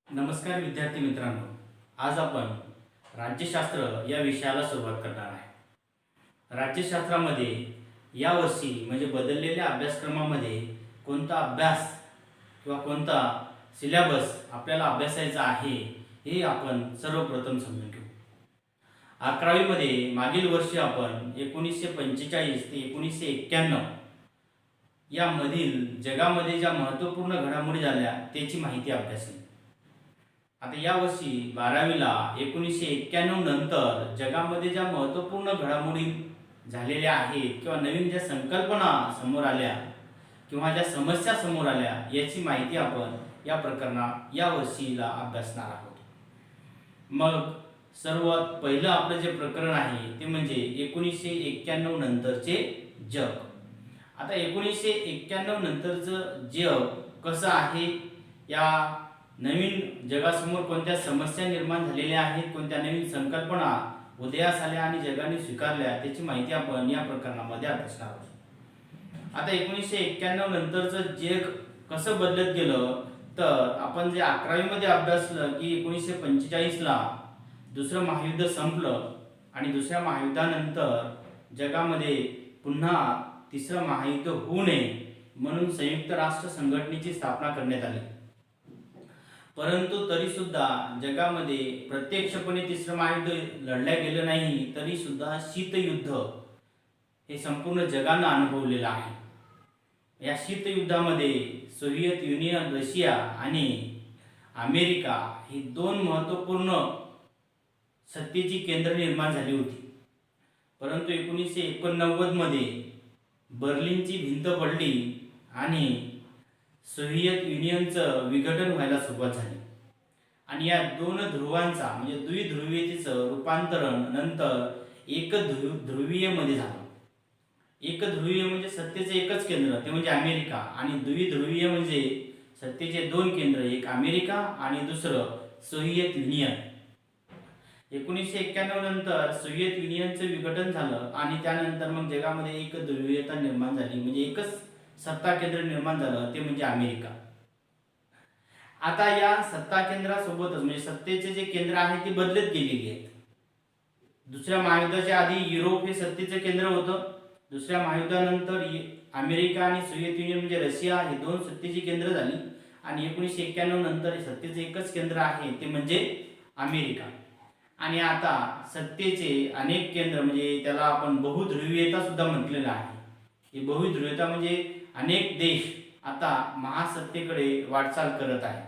नमस्कार विद्यार्थी मित्रांनो, आज आपण राज्यशास्त्र या विषयाला सुरुवात करणार आहे। राज्यशास्त्रामध्ये यावर्षी म्हणजे बदललेल्या अभ्यासक्रमामध्ये कोणता अभ्यास किंवा कोणता सिलेबस आपल्याला अभ्यासायचा आहे हे आपण सर्वप्रथम समजून घेऊ। 11वी मध्ये मागील वर्षी आपण 1945 ते 1991 यामधील जगामध्ये ज्या महत्त्वपूर्ण घडामोडी झाल्या त्याची माहिती अभ्यासली। आता यावर्षी 12वीला 1991 नंतर जगामध्ये ज्या महत्त्वपूर्ण घडामोडी झालेल्या आहेत किंवा नवीन ज्या संकल्पना समोर आल्या किंवा ज्या समस्या समोर आल्या याची माहिती आपण या वर्षीला अभ्यासणार आहोत। मग सर्वात पहिलं आपलं जे प्रकरण आहे ते म्हणजे 1991 नंतरचे जग। आता 1991 नंतरचं जग कसं आहे, या नवीन जगासमोर कोणत्या समस्या निर्माण झालेल्या आहेत, कोणत्या नवीन संकल्पना उदयास आल्या आणि जगाने स्वीकारल्या त्याची माहिती आपण या प्रकरणामध्ये अभ्यासणार आहोत। आता 1991 नंतरचं जग कसं बदलत गेलं तर आपण जे 11वी मध्ये अभ्यासलं की 1945ला दुसरं महायुद्ध संपलं आणि दुसऱ्या महायुद्धानंतर जगामध्ये पुन्हा तिसरं महायुद्ध होऊ नये म्हणून संयुक्त राष्ट्र संघटनेची स्थापना करण्यात आली। परंतु तरी सुद्धा जगामध्ये प्रत्यक्षपणे तिसरं महायुद्ध लढल्या गेलं नाही, तरी सुद्धा शीतयुद्ध हे संपूर्ण जगानं अनुभवलेलं आहे। या शीतयुद्धामध्ये सोव्हिएत युनियन, रशिया आणि अमेरिका ही दोन महत्त्वपूर्ण सत्तेची केंद्र निर्माण झाली होती। परंतु 1989 मध्ये बर्लिनची भिंत पडली आणि सोव्हिएत युनियनचं विघटन व्हायला सुरुवात झाली आणि या दोन ध्रुवांचा म्हणजे द्विध्रुवीयतेचं रूपांतरण नंतर एकध्रुवीयमध्ये झालं। एकध्रुवीय म्हणजे सत्तेचं एकच केंद्र ते म्हणजे अमेरिका आणि द्विध्रुवीय म्हणजे सत्तेचे दोन केंद्र, एक अमेरिका आणि दुसरं सोव्हिएत युनियन। 1991 नंतर सोव्हिएत युनियनचं विघटन झालं आणि त्यानंतर मग जगामध्ये एकध्रुवीयता निर्माण झाली, म्हणजे एकच सत्ता केंद्र निर्माण झालं ते म्हणजे अमेरिका। आता या सत्ता केंद्रासोबतच म्हणजे सत्तेचे जे केंद्र आहे ते बदलत गेलेली आहेत। दुसऱ्या महायुद्धाच्या आधी युरोप हे सत्तेचे केंद्र होतं, दुसऱ्या महायुद्धानंतर अमेरिका आणि सोव्हिएत युनियन म्हणजे रशिया हे दोन सत्तेची केंद्र झाली आणि 1991 नंतर सत्तेचे एकच केंद्र आहे ते म्हणजे अमेरिका। आणि आता सत्तेचे अनेक केंद्र म्हणजे त्याला आपण बहुध्रुवीयता सुद्धा म्हटलेलं आहे। ही बहुध्रुवीयता म्हणजे अनेक देश आता महासत्तेकडे वाटचाल करत आहे,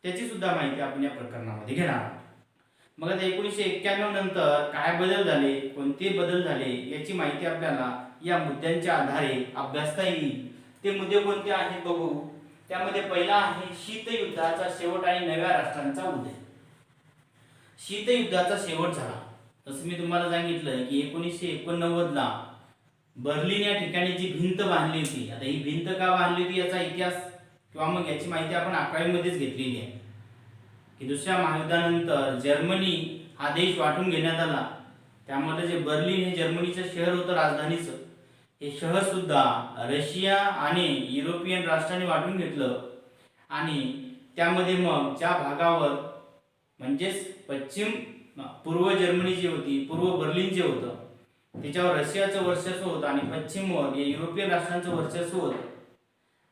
त्याची सुद्धा माहिती आपण या प्रकरणामध्ये घेणार आहोत। मग आता 1991 नंतर काय बदल झाले, कोणते बदल झाले याची माहिती आपल्याला या मुद्द्यांच्या आधारे अभ्यासता येईल। ते मुद्दे कोणते आहेत बघू। त्यामध्ये पहिला आहे शीतयुद्धाचा शेवट आणि नव्या राष्ट्रांचा उदय। शीतयुद्धाचा शेवट झाला तसं मी तुम्हाला सांगितलं की 1989ला बर्लिन या ठिकाणी जी भिंत बांधली होती, आता ही भिंत का बांधली होती याचा इतिहास किंवा मग याची माहिती आपण 11वी मध्येच घेतलेली आहे की दुसऱ्या महायुद्धानंतर जर्मनी हा देश वाटून घेण्यात आला। त्यामध्ये जे बर्लिन हे जर्मनीचं शहर होतं राजधानीचं, हे शहर सुद्धा रशिया आणि युरोपियन राष्ट्रांनी वाटून घेतलं आणि त्यामध्ये मग ज्या भागावर म्हणजेच पूर्व जर्मनी जी होती, पूर्व बर्लिन जे होतं त्याच्यावर रशियाचं वर्चस्व होतं आणि पश्चिमवर युरोपियन राष्ट्रांचं वर्चस्व होतं।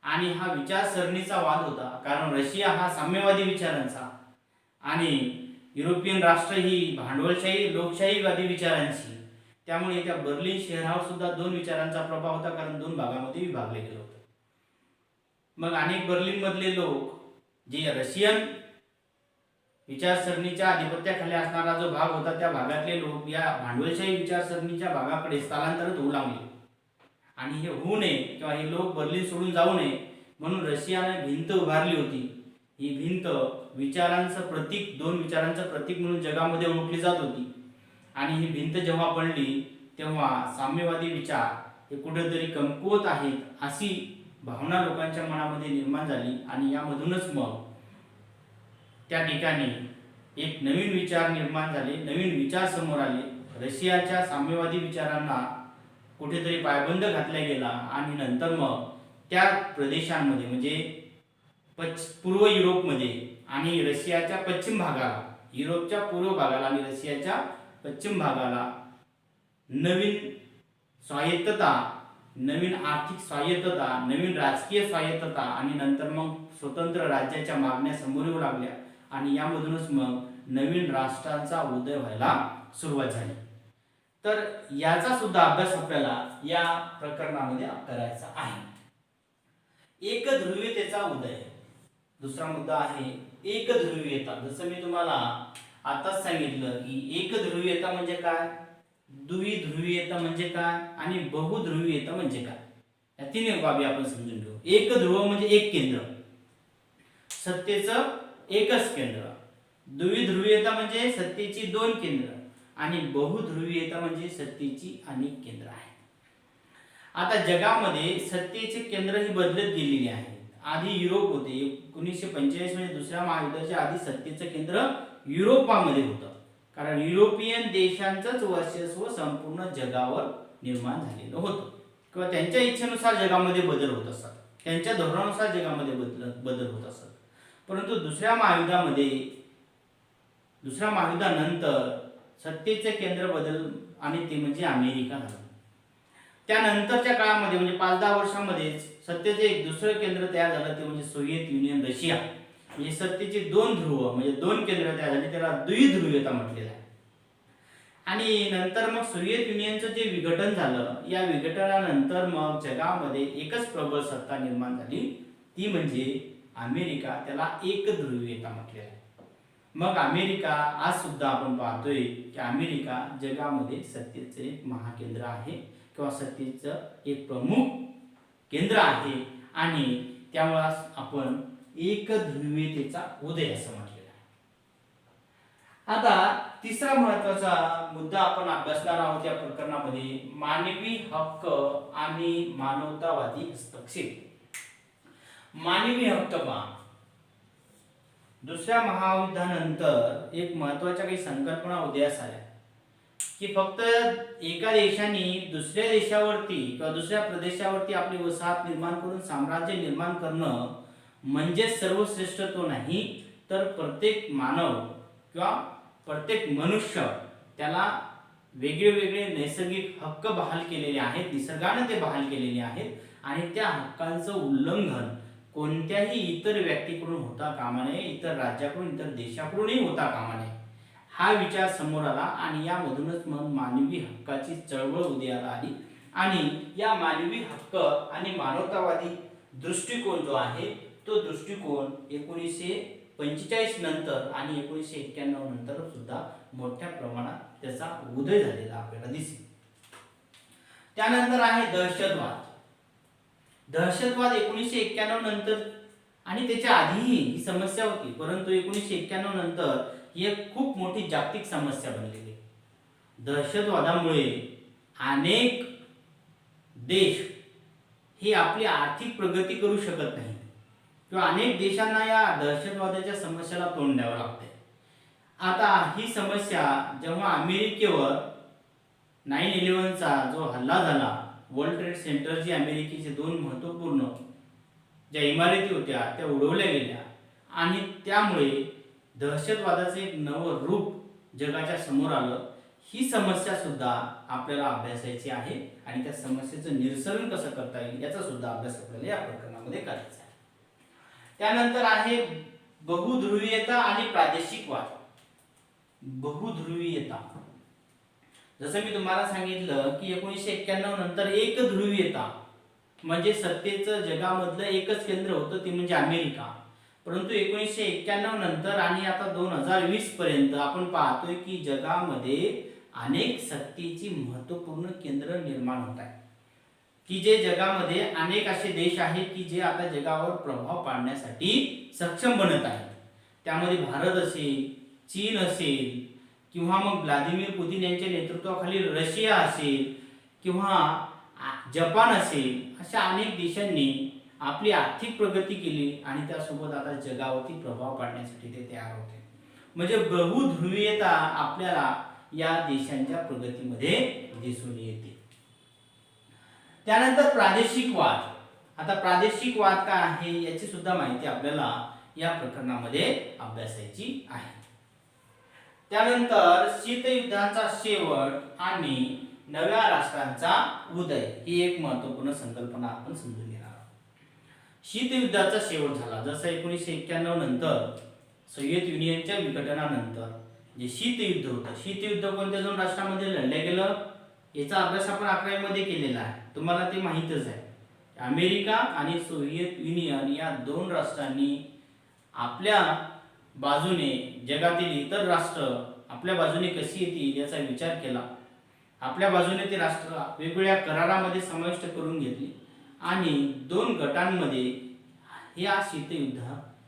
आणि हा विचारसरणीचा वाद होता, कारण रशिया हा साम्यवादी विचारांचा आणि युरोपियन राष्ट्र ही भांडवलशाही लोकशाहीवादी विचारांची। त्यामुळे त्या बर्लिन शहरावर सुद्धा दोन विचारांचा प्रभाव होता, कारण दोन भागामध्ये विभागले गेलं होतं। मग अनेक बर्लिन मधले लोक जे रशियन विचारसरणीच्या अधिपत्याखाली असणारा जो भाग होता त्या भागातले लोक या भांडवलशाही विचारसरणीच्या भागाकडे स्थलांतरित होऊ लागले आणि हे होऊ नये किंवा हे लोक बर्लिन सोडून जाऊ नये म्हणून रशियाने भिंत उभारली होती। ही भिंत विचारांचं प्रतीक, दोन विचारांचं प्रतीक म्हणून जगामध्ये ओळखली जात होती आणि ही भिंत जेव्हा पडली तेव्हा साम्यवादी विचार हे कुठेतरी कमकुवत आहेत अशी भावना लोकांच्या मनामध्ये निर्माण झाली आणि यामधूनच मग त्या ठिकाणी एक नवीन विचार निर्माण झाले, नवीन विचार समोर आले। रशियाच्या साम्यवादी विचारांना कुठेतरी पायबंद घातला गेला आणि नंतर मग त्या प्रदेशांमध्ये म्हणजे पूर्व युरोपमध्ये आणि रशियाच्या पश्चिम भागाला, युरोपच्या पूर्व भागाला आणि रशियाच्या पश्चिम भागाला नवीन स्वायत्तता, नवीन आर्थिक स्वायत्तता, नवीन राजकीय स्वायत्तता आणि नंतर मग स्वतंत्र राज्याच्या मागण्या समोर येऊ लागल्या आणि यामधूनच मग नवीन राष्ट्रांचा उदय व्हायला सुरुवात झाली. तर याचा सुद्धा अभ्यास आपल्याला या प्रकरणामध्ये करायचा आहे. एकध्रुवीयतेचा उदय. दुसरा मुद्दा आहे एकध्रुवीयता. जसं मी तुम्हाला आताच सांगितलं की एकध्रुवीयता म्हणजे काय, द्विध्रुवीयता म्हणजे काय आणि बहुध्रुवीयता म्हणजे काय, या तीन बाबी आपण समजून घेऊ. एकध्रुव म्हणजे एक केंद्र, सत्तेचं एकच केंद्र. द्विध्रुवीयता म्हणजे सत्तेची दोन केंद्र आणि बहुध्रुवीयता म्हणजे सत्तेची अनेक केंद्र आहेत. आता जगामध्ये सत्तेचे केंद्र ही बदलत गेलेली आहेत. आधी युरोप होते. 1945 म्हणजे दुसऱ्या महायुद्धाच्या आधी सत्तेचं केंद्र युरोपामध्ये होतं, कारण युरोपियन देशांचंच वर्चस्व संपूर्ण जगावर निर्माण झालेलं होतं किंवा त्यांच्या इच्छेनुसार जगामध्ये बदल होत असतात, त्यांच्या धोरणानुसार जगामध्ये बदल होत असतात. परंतु दुसऱ्या महायुद्धानंतर सत्तेचे केंद्र बदल आणि ते म्हणजे अमेरिका झालं. त्यानंतरच्या काळामध्ये म्हणजे 5-10 वर्षांमध्येच सत्तेचे एक दुसरं केंद्र तयार झालं, ते म्हणजे सोव्हिएत युनियन, रशिया. म्हणजे सत्तेचे दोन ध्रुव म्हणजे दोन केंद्र तयार झाली, त्याला द्विध्रुवीयता म्हटलेलं आहे. आणि नंतर मग सोव्हिएत युनियनचं जे विघटन झालं, या विघटनानंतर मग जगामध्ये एकच प्रबळ सत्ता निर्माण झाली, ती म्हणजे अमेरिका. त्याला एकध्रुवीयता म्हटलेलं आहे. मग अमेरिका आज सुद्धा आपण पाहतोय की अमेरिका जगामध्ये सत्तेचे एक महाकेंद्र आहे किंवा सत्तेचं एक प्रमुख केंद्र आहे आणि त्यामुळे आपण एकध्रुवीयतेचा उदय असं म्हटलेलं आहे. आता तिसरा महत्त्वाचा मुद्दा आपण अभ्यासणार आहोत या प्रकरणामध्ये, मानवी हक्क आणि मानवतावादी हस्तक्षेप. मानवी हक्क पहा. दुसऱ्या महायुद्धानंतर एक महत्त्वाच्या काही संकल्पना उदयास आल्या की फक्त एका देशाने दुसऱ्या देशावरती किंवा दुसऱ्या प्रदेशावरती आपली वसाहत निर्माण करून साम्राज्य निर्माण करणं म्हणजे सर्वश्रेष्ठत्व नाही, तर प्रत्येक मानव किंवा प्रत्येक मनुष्य त्याला वेगळे नैसर्गिक हक्क बहाल केलेले आहेत, निसर्गाने ते बहाल केलेले आहेत आणि त्या हक्कांचं उल्लंघन कोणत्याही इतर व्यक्तीकडून होता कामा नये, इतर राज्याकडून, इतर देशाकडूनही होता कामा नये. हा विचार समोर आला आणि यामधूनच मग मानवी हक्काची चळवळ उदयाला आली आणि या मानवी हक्क आणि मानवतावादी दृष्टिकोन जो आहे तो दृष्टिकोन 1945 नंतर आणि 1991 नंतर सुद्धा मोठ्या प्रमाणात त्याचा उदय झालेला आपल्याला दिसेल. त्यानंतर आहे दहशतवाद. दहशतवाद 1991 नंतर आणि त्याच्या आधीही ही समस्या होती, परंतु 1991 नंतर ही एक खूप मोठी जागतिक समस्या बनलेली. दहशतवादामुळे अनेक देश हे आपली आर्थिक प्रगती करू शकत नाही किंवा अनेक देशांना या दहशतवादाच्या समस्येला तोंड द्यावं लागते. आता ही समस्या जेव्हा अमेरिकेवर 9/11चा जो हल्ला झाला, वर्ल्ड ट्रेड सेंटर जी अमेरिकेचे दोन महत्त्वपूर्ण ज्या इमारती होत्या त्या उडवल्या गेल्या आणि त्यामुळे दहशतवादाचं एक नवं रूप जगाच्या समोर आलं. ही समस्या सुद्धा आपल्याला अभ्यासायची आहे आणि त्या समस्येचं निरसन कसं करता येईल याचा सुद्धा अभ्यास आपल्याला या प्रकरणामध्ये करायचा आहे. त्यानंतर आहे बहुध्रुवीयता आणि प्रादेशिकवाद. बहुध्रुवीयता, जसं मी तुम्हाला सांगितलं की 1991 नंतर एकध्रुवीयता म्हणजे सत्तेचं जगामधलं एकच केंद्र होतं, ते म्हणजे अमेरिका. परंतु 1991 नंतर आणि आता 2020 पर्यंत आपण पाहतोय की जगामध्ये अनेक सत्तेची महत्त्वपूर्ण केंद्र निर्माण होत आहे, की जे जगामध्ये अनेक असे देश आहेत की जे आता जगावर प्रभाव पाडण्यासाठी सक्षम बनत आहेत. त्यामध्ये भारत असेल, चीन असेल किंवा मग व्लादिमीर पुतिन यांच्या नेतृत्वाखाली रशिया असेल किंवा जपान असेल, अशा अनेक देशांनी आपली आर्थिक प्रगती केली आणि त्यासोबत आता जगावरती प्रभाव पाडण्यासाठी ते तयार होते. म्हणजे बहुध्रुवीयता आपल्याला या देशांच्या प्रगतीमध्ये दिसून येते. त्यानंतर प्रादेशिक वाद. आता प्रादेशिक वाद काय आहे याची सुद्धा माहिती आपल्याला या प्रकरणामध्ये अभ्यासायची आहे. त्यानंतर शीतयुद्धाचा शेवट आणि नव्या राष्ट्रांचा उदय ही एक महत्त्वपूर्ण संकल्पना आपण समजून घेणार आहोत. शीतयुद्धाचा शेवट झाला. जसं 1991 नंतर सोव्हिएत युनियनच्या विघटनानंतर जे शीतयुद्ध होतं, शीतयुद्ध कोणत्या दोन राष्ट्रांमध्ये लढलं गेलं याचा अभ्यास आपण 11वी मध्ये केलेला आहे. तुम्हाला ते माहीतच आहे. अमेरिका आणि सोव्हिएत युनियन या दोन राष्ट्रांनी आपल्या बाजूने जगातील इतर राष्ट्र आपल्या बाजूने कशी येतील याचा विचार केला. आपल्या बाजूने ते राष्ट्र वेगवेगळ्या करारामध्ये समाविष्ट करून घेतले आणि दोन गटांमध्ये या शीतयुद्ध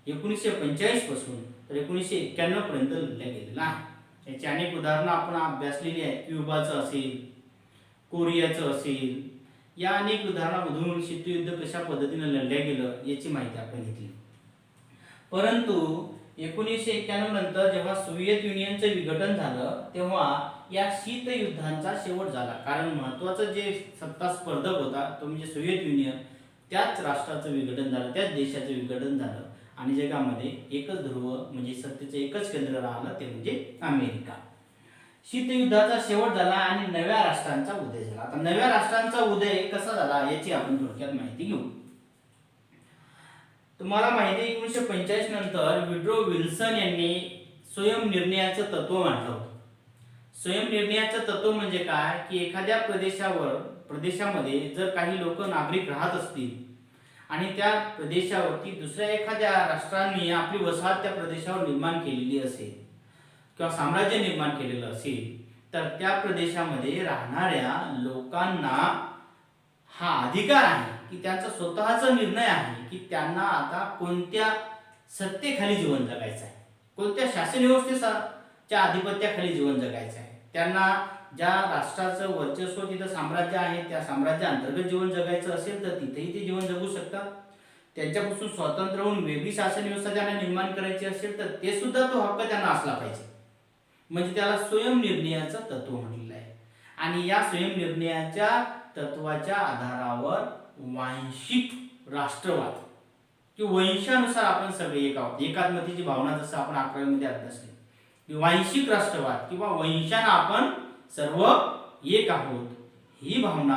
1945 पासून तर 1991 पर्यंत लढल्या गेलेला आहे. याची अनेक उदाहरणं आपण अभ्यासलेली आहेत. क्युबाचं असेल, कोरियाचं असेल, या अनेक उदाहरणामधून शीतयुद्ध कशा पद्धतीने लढल्या गेलं याची माहिती आपण घेतली. परंतु 1991 नंतर जेव्हा सोव्हिएत युनियनचं विघटन झालं तेव्हा या शीतयुद्धांचा शेवट झाला. कारण महत्त्वाचं जे सत्ता स्पर्धक होता तो म्हणजे सोव्हिएत युनियन, त्याच राष्ट्राचं विघटन झालं, त्याच देशाचं विघटन झालं आणि जगामध्ये एकच ध्रुव म्हणजे सत्तेचं एकच केंद्र राहिलं ते म्हणजे अमेरिका. शीतयुद्धाचा शेवट झाला आणि नव्या राष्ट्रांचा उदय झाला. आता नव्या राष्ट्रांचा उदय कसा झाला याची आपण थोडक्यात माहिती घेऊ. तुम्हाला माहिती आहे 1945 नंतर वुड्रो विल्सन यांनी स्वयंनिर्णयाचं तत्व मांडलं होतं. स्वयंनिर्णयाचं तत्व म्हणजे काय की एखाद्या प्रदेशामध्ये जर काही लोक नागरिक राहत असतील आणि त्या प्रदेशावरती दुसऱ्या एखाद्या राष्ट्रांनी आपली वसाहत त्या प्रदेशावर निर्माण केलेली असेल किंवा साम्राज्य निर्माण केलेलं असेल तर त्या प्रदेशामध्ये राहणाऱ्या लोकांना हा अधिकार आहे की त्यांचा स्वतःचा निर्णय आहे की त्यांना आता कोणत्या सत्तेखाली जीवन जगायचं आहे, कोणत्या शासन व्यवस्थेच्या आधिपत्याखाली जीवन जगायचं आहे. त्यांना ज्या राष्ट्राचं वर्चस्व तिथं साम्राज्य आहे त्या साम्राज्या अंतर्गत जीवन जगायचं असेल तर तिथेही ते जीवन जगू शकतात. त्यांच्यापासून स्वतंत्र होऊन वेगळी शासन व्यवस्था त्यांना निर्माण करायची असेल तर ते सुद्धा तो हक्क त्यांना असला पाहिजे. म्हणजे त्याला स्वयंनिर्णयाचं तत्व म्हटलेलं आहे. आणि या स्वयंनिर्णयाच्या तत्वाच्या आधारावर वांशिक राष्ट्रवाद किंवा वंशानुसार आपण सगळे एक आहोत, एकात्मतेची भावना जसं आपण 11वी मध्ये अभ्यासली, वांशिक राष्ट्रवाद किंवा वंशानं आपण सर्व एक आहोत ही भावना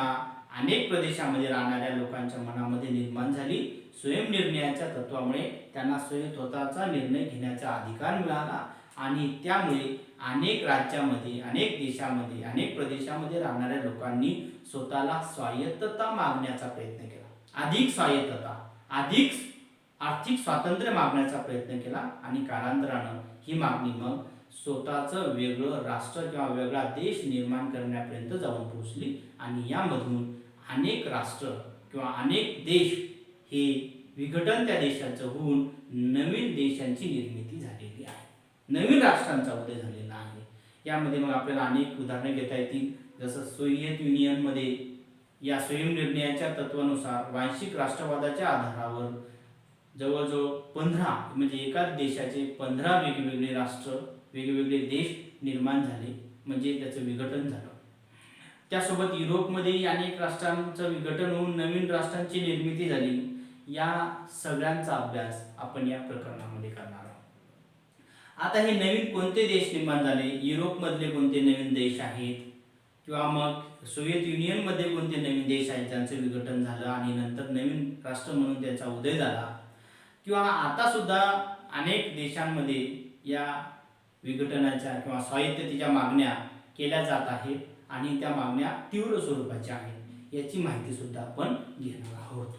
अनेक प्रदेशामध्ये राहणाऱ्या लोकांच्या मनामध्ये निर्माण झाली. स्वयंनिर्णयाच्या तत्वामुळे त्यांना स्वतःचा निर्णय घेण्याचा अधिकार मिळाला आणि त्यामुळे अनेक राज्यामध्ये, अनेक देशामध्ये, अनेक प्रदेशामध्ये राहणाऱ्या लोकांनी स्वतःला स्वायत्तता मागण्याचा प्रयत्न केला. अधिक स्वायत्तता, अधिक आर्थिक स्वातंत्र्य मागण्याचा प्रयत्न केला आणि कालांतरानं ही मागणी मग स्वतःचं वेगळं राष्ट्र किंवा वेगळा देश निर्माण करण्यापर्यंत जाऊन पोहोचली आणि यामधून अनेक राष्ट्र किंवा अनेक देश हे विघटन त्या देशाचं होऊन नवीन देशांची निर्मिती झालेली आहे, नवीन राष्ट्रांचा उदय झालेला आहे. यामध्ये मग आपल्याला अनेक उदाहरणे घेता येतील. जसं सोव्हिएत युनियनमध्ये या स्वयंनिर्णयाच्या तत्वानुसार वांशिक राष्ट्रवादाच्या आधारावर जवळजवळ 15 म्हणजे एकाच देशाचे 15 वेगवेगळे राष्ट्र, वेगवेगळे देश निर्माण झाले, म्हणजे त्याचं विघटन झालं. त्यासोबत युरोपमध्येही अनेक राष्ट्रांचं विघटन होऊन नवीन राष्ट्रांची निर्मिती झाली. या सगळ्यांचा अभ्यास आपण या प्रकरणामध्ये करणार आहोत. आता हे नवीन कोणते देश निर्माण झाले, युरोपमधले कोणते नवीन देश आहेत किंवा मग सोव्हिएत युनियनमध्ये कोणते नवीन देश आहेत ज्यांचं विघटन झालं आणि नंतर नवीन राष्ट्र म्हणून त्याचा उदय झाला, किंवा आता सुद्धा अनेक देशांमध्ये या विघटनाच्या किंवा स्वायत्ततेच्या मागण्या केल्या जात आहेत आणि त्या मागण्या तीव्र स्वरूपाच्या आहेत, याची माहिती सुद्धा आपण घेणार आहोत.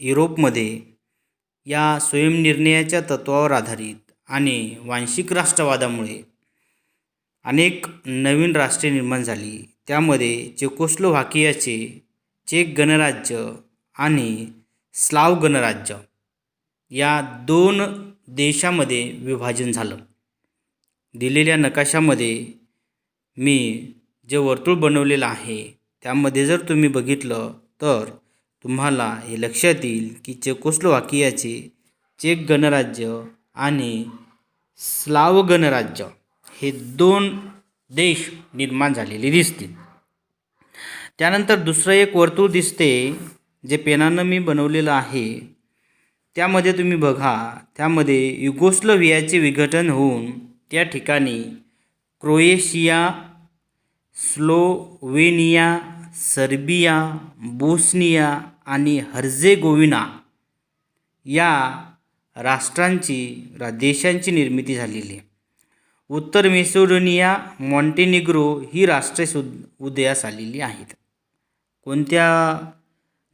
युरोपमध्ये या स्वयंनिर्णयाच्या तत्वावर आधारित आणि वांशिक राष्ट्रवादामुळे अनेक नवीन राष्ट्रे निर्माण झाली. त्यामध्ये चेकोस्लोव्हाकियाचे चेक गणराज्य आणि स्लाव गणराज्य या 2 देशामध्ये विभाजन झालं. दिलेल्या नकाशामध्ये मी जे वर्तुळ बनवलेलं आहे त्यामध्ये जर तुम्ही बघितलं तर तुम्हाला हे लक्षात येईल की चेकोस्लोव्हाकियाचे चेक गणराज्य आणि स्लाव गणराज्य हे 2 देश निर्माण झालेले दिसतील. त्यानंतर दुसरं एक वर्तुळ दिसते जे पेनानं मी बनवलेलं आहे. त्यामध्ये तुम्ही बघा, त्यामध्ये युगोस्लाव्हियाचे विघटन होऊन त्या ठिकाणी क्रोएशिया, स्लोवेनिया, सर्बिया, बोस्निया आणि हर्जेगोविना या देशांची निर्मिती झालेली आहे. उत्तर मेसिडोनिया, मॉन्टेनिग्रो ही राष्ट्रे उदयास आलेली आहेत. कोणत्या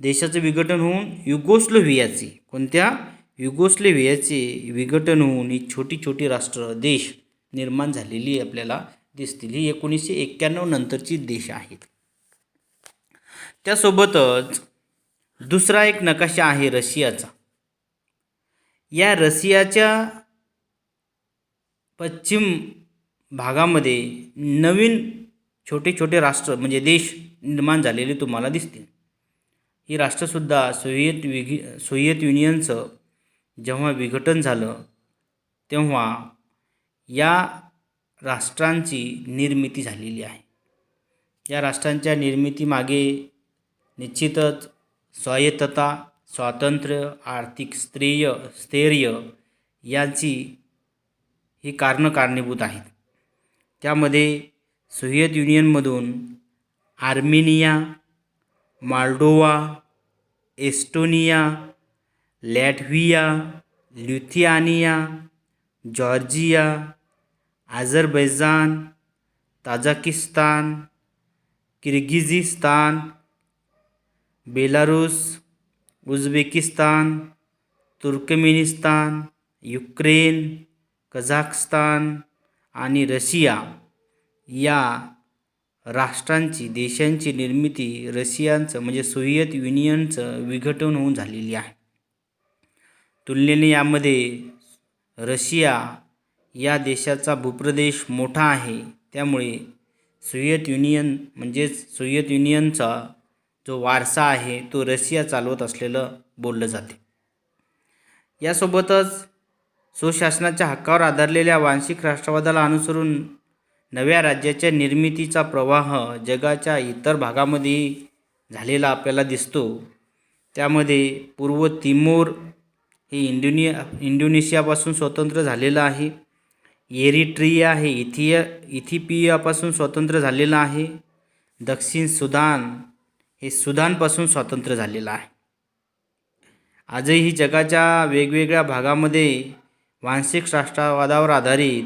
देशाचं विघटन होऊन? युगोस्लाव्हियाचे. कोणत्या? युगोस्लाव्हियाचे विघटन होऊन ही छोटी छोटी राष्ट्र देश निर्माण झालेली आपल्याला दिसतील. ही 1991 नंतरची देश आहेत. त्यासोबतच दुसरा एक नकाशा आहे रशियाचा. या रशियाच्या पश्चिम भागामध्ये नवीन छोटे छोटे राष्ट्र म्हणजे देश निर्माण झालेले तुम्हाला दिसतील. ही राष्ट्रसुद्धा सोव्हिएत युनियनचं जेव्हा विघटन झालं तेव्हा या राष्ट्रांची निर्मिती झालेली आहे. या राष्ट्रांच्या निर्मितीमागे निश्चितच स्वायत्तता, स्वातंत्र्य, आर्थिक स्थैर्य यांची ही कारणीभूत आहेत. त्यामध्ये सोव्हिएत युनियनमधून Armenia, Moldova, Estonia, Latvia, Lithuania, Georgia, Azerbaijan, Tajikistan, Kyrgyzstan, Belarus, Uzbekistan, Turkmenistan, Ukraine, Kazakhstan आणि रशिया या देशांची निर्मिती रशियाचं म्हणजे सोव्हिएत युनियनचं विघटन होऊन झालेली आहे. तुलनेने यामध्ये रशिया या देशाचा भूप्रदेश मोठा आहे. त्यामुळे सोव्हिएत युनियनचा जो वारसा आहे तो रशिया चालवत असलेलं बोललं जाते. यासोबतच स्वशासनाच्या हक्कावर आधारलेल्या वांशिक राष्ट्रवादाला अनुसरून नव्या राज्याच्या निर्मितीचा प्रवाह जगाच्या इतर भागामध्ये झालेला आपल्याला दिसतो. त्यामध्ये पूर्व तिमोर हे इंडोनेशियापासून स्वतंत्र झालेलं आहे. एरिट्रिया हे इथिओपियापासून स्वतंत्र झालेलं आहे. दक्षिण सुदान हे सुदानपासून स्वतंत्र झालेलं आहे. आजही जगाच्या वेगवेगळ्या भागामध्ये वांशिक राष्ट्रवादावर आधारित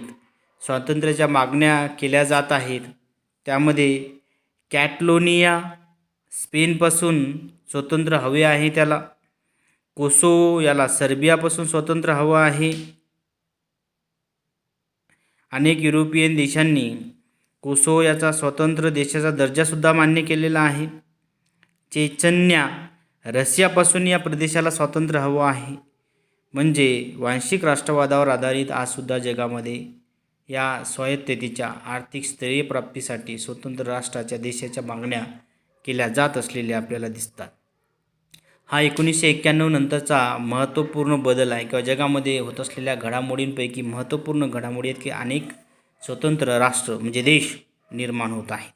स्वातंत्र्याच्या मागण्या केल्या जात आहेत. त्यामध्ये कॅटलोनिया स्पेनपासून स्वतंत्र हवे आहे त्याला. कोसोवो याला सर्बियापासून स्वतंत्र हवं आहे. अनेक युरोपियन देशांनी कोसोवो याचा स्वतंत्र देशाचा दर्जासुद्धा मान्य केलेला आहे. चेचन्या रशियापासून या प्रदेशाला स्वातंत्र्य हवं आहे. म्हणजे वांशिक राष्ट्रवादावर आधारित आजसुद्धा जगामध्ये या स्वायत्ततेच्या आर्थिक स्थैर्यप्राप्तीसाठी स्वतंत्र राष्ट्राच्या देशाच्या मागण्या केल्या जात असलेल्या आपल्याला दिसतात. हा 1991 नंतरचा महत्त्वपूर्ण बदल आहे किंवा जगामध्ये होत असलेल्या घडामोडींपैकी महत्त्वपूर्ण घडामोडी आहेत की अनेक स्वतंत्र राष्ट्र म्हणजे देश निर्माण होत आहेत.